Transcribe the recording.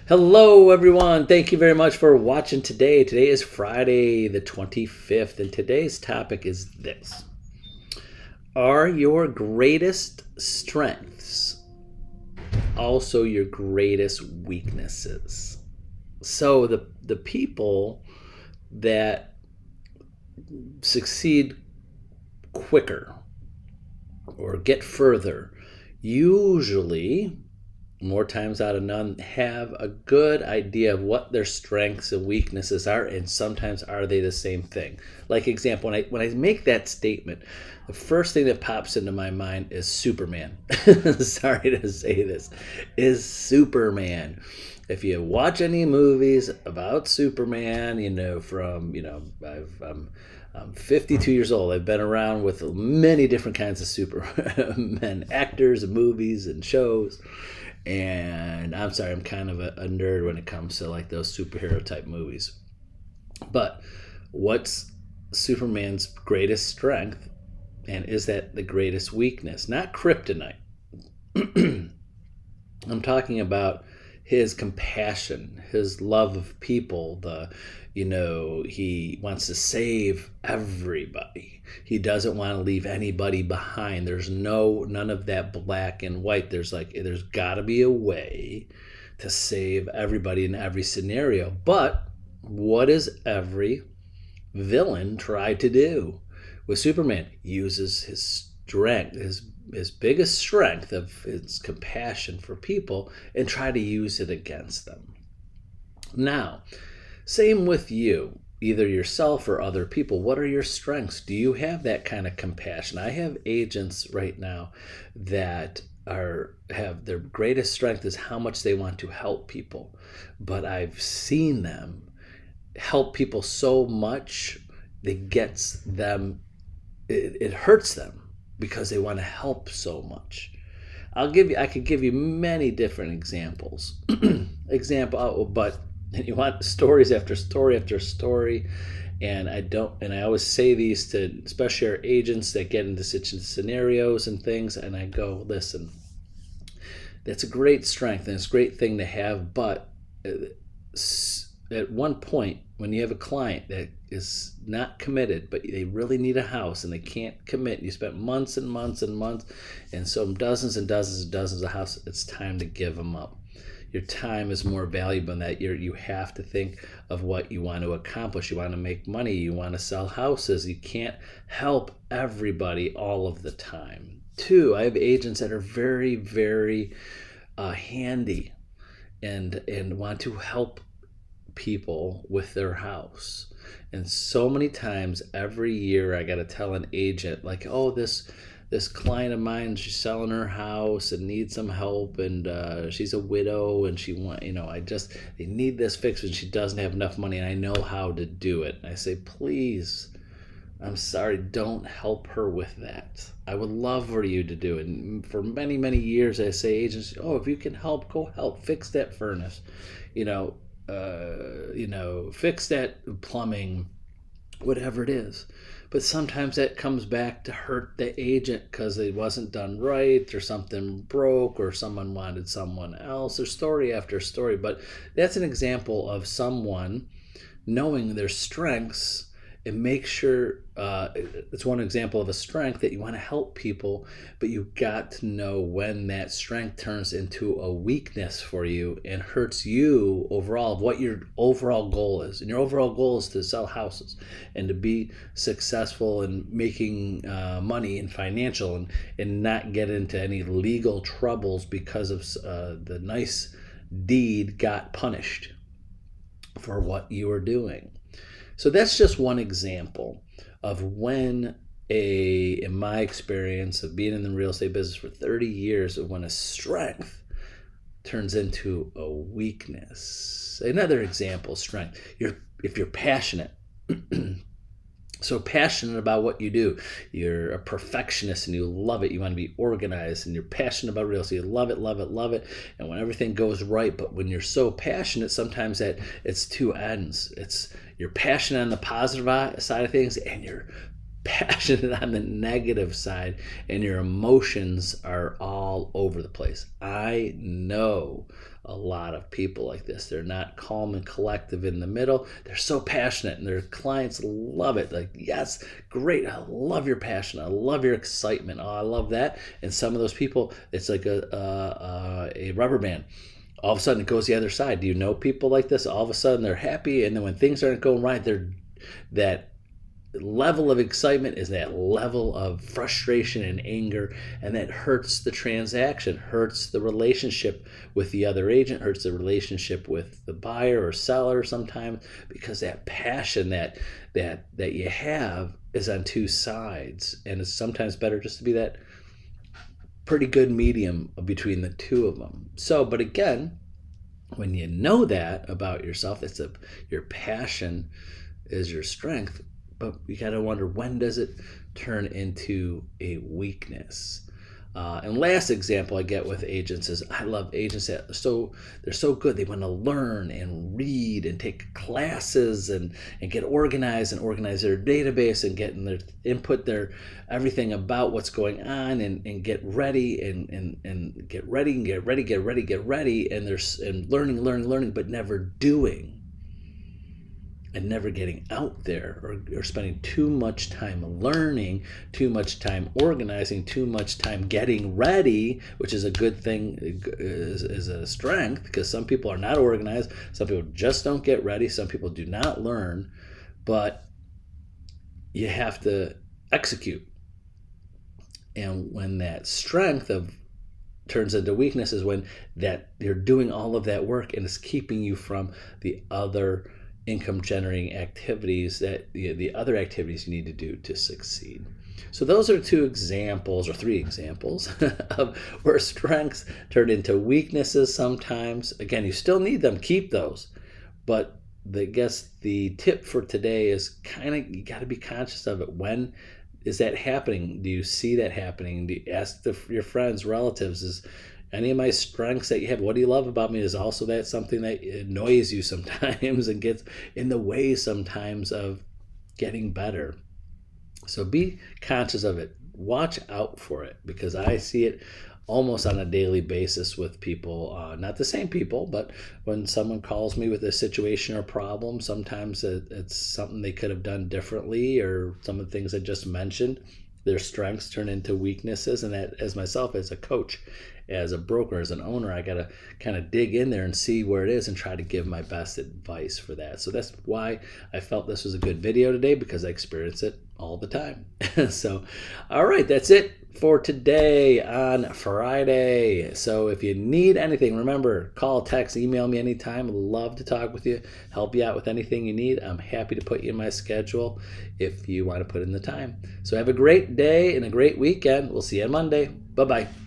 Hello, everyone. Thank you very much for watching today. Today is Friday, the 25th, and today's topic is this. Are your greatest strengths also your greatest weaknesses? So, the people that succeed quicker or get further usually more times out of none, have a good idea of what their strengths and weaknesses are, and sometimes are they the same thing. Like example, when I make that statement, the first thing that pops into my mind is Superman. Sorry to say this, is Superman. If you watch any movies about Superman, I'm 52 years old. I've been around with many different kinds of Superman actors and movies and shows. And I'm sorry, I'm kind of a nerd when it comes to like those superhero type movies. But what's Superman's greatest strength? And is that the greatest weakness? Not kryptonite. I'm talking about his compassion, his love of people, he wants to save everybody. He doesn't want to leave anybody behind. There's none of that black and white. There's got to be a way to save everybody in every scenario. But what does every villain try to do? With Superman, uses his strength, his biggest strength of his compassion for people, and try to use it against them. Now, same with you, either yourself or other people. What are your strengths? Do you have that kind of compassion? I have agents right now that have their greatest strength is how much they want to help people. But I've seen them help people so much it gets them, it hurts them because they want to help so much. I could give you many different examples. But you want stories after story after story, and I always say these to especially our agents that get into such scenarios and things, and I go, listen, that's a great strength and it's a great thing to have, but at one point when you have a client that is not committed but they really need a house and they can't commit, you spent months and months and months and so dozens and dozens and dozens of houses, it's time to give them up. Your time is more valuable than that. You have to think of what you want to accomplish. You want to make money. You want to sell houses. You can't help everybody all of the time. Two, I have agents that are very, very handy and want to help people with their house. And so many times every year I got to tell an agent like, oh, this client of mine, she's selling her house and needs some help, and she's a widow and they need this fixed and she doesn't have enough money and I know how to do it. And I say, please, I'm sorry, don't help her with that. I would love for you to do it. And for many, many years I say, agents, oh, if you can help, go help, fix that furnace, fix that plumbing, whatever it is. But sometimes that comes back to hurt the agent because it wasn't done right or something broke or someone wanted someone else or story after story. But that's an example of someone knowing their strengths and make sure it's one example of a strength that you want to help people, but you got to know when that strength turns into a weakness for you and hurts you overall of what your overall goal is. And your overall goal is to sell houses and to be successful in making money and financial and not get into any legal troubles because of the nice deed got punished for what you were doing. So that's just one example of when in my experience of being in the real estate business for 30 years, of when a strength turns into a weakness. Another example, strength. If you're passionate, so passionate about what you do, you're a perfectionist and you love it, you want to be organized and you're passionate about real estate, you love it, love it, love it, and when everything goes right, but when you're so passionate, sometimes that it's two ends. You're passionate on the positive side of things and you're passionate on the negative side and your emotions are all over the place. I know a lot of people like this. They're not calm and collective in the middle. They're so passionate and their clients love it. Like, yes, great. I love your passion. I love your excitement. Oh, I love that. And some of those people, it's like a rubber band. All of a sudden it goes the other side. Do you know people like this? All of a sudden they're happy, and then when things aren't going right, they're that level of excitement is that level of frustration and anger, and that hurts the transaction, hurts the relationship with the other agent, hurts the relationship with the buyer or seller sometimes, because that passion that you have is on two sides, and it's sometimes better just to be that pretty good medium between the two of them. So, but again, when you know that about yourself, your passion is your strength. But you got to wonder, when does it turn into a weakness? And last example I get with agents is, I love agents that they're so good. They want to learn and read and take classes and get organized and organize their database and get in their input, their everything about what's going on, and get ready and get ready and get ready. And they're learning, but never doing. And never getting out there, or spending too much time learning, too much time organizing, too much time getting ready, which is a good thing, is a strength, because some people are not organized, some people just don't get ready, some people do not learn, but you have to execute. And when that strength turns into weakness is when that you're doing all of that work and it's keeping you from the other income generating activities, that the other activities you need to do to succeed. So those are three examples of where strengths turn into weaknesses sometimes. Again, you still need them, keep those, but I guess the tip for today is you got to be conscious of it. When is that happening? Do you see that happening? Do you ask your friends, relatives, is any of my strengths that you have, what do you love about me? Is also that something that annoys you sometimes and gets in the way sometimes of getting better? So be conscious of it. Watch out for it, because I see it almost on a daily basis with people, not the same people, but when someone calls me with a situation or problem, sometimes it's something they could have done differently, or some of the things I just mentioned, their strengths turn into weaknesses. And that, as myself, as a coach, as a broker, as an owner, I got to kind of dig in there and see where it is and try to give my best advice for that. So that's why I felt this was a good video today, because I experience it all the time. So, all right, that's it for today on Friday. So if you need anything, remember, call, text, email me anytime. Love to talk with you, help you out with anything you need. I'm happy to put you in my schedule if you want to put in the time. So have a great day and a great weekend. We'll see you on Monday. Bye-bye.